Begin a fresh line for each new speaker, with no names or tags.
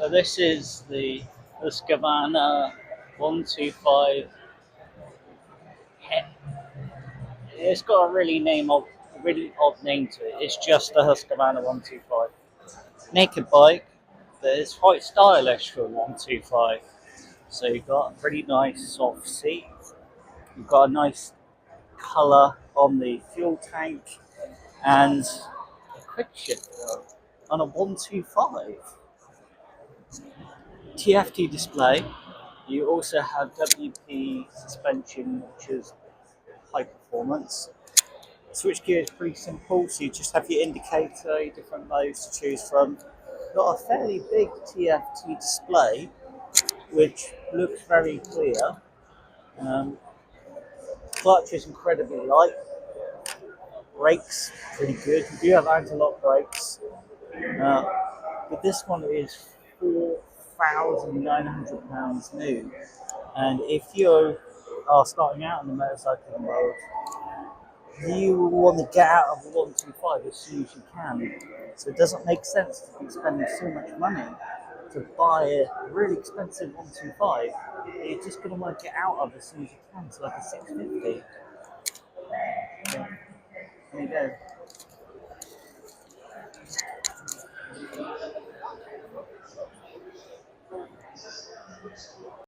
So this is the Husqvarna 125. It's got a really odd name to it. It's just the Husqvarna 125. Naked bike that is quite stylish for a 125. So you've got a pretty nice soft seat. You've got a nice colour on the fuel tank and a quick shifter on a 125. TFT display. You also have WP suspension, which is high performance. Switchgear is pretty simple, so you just have your indicator, your different modes to choose from. Got a fairly big TFT display, which looks very clear. Um, Clutch is incredibly light. Brakes pretty good. You do have anti-lock brakes, uh, but this one is £4,900 new. And if you are starting out in the motorcycling world, you want to get out of the 125 as soon as you can. So it doesn't make sense to be spending so much money to buy a really expensive 125. You're just going to want to get out of as soon as you can, so like a 650. There you go.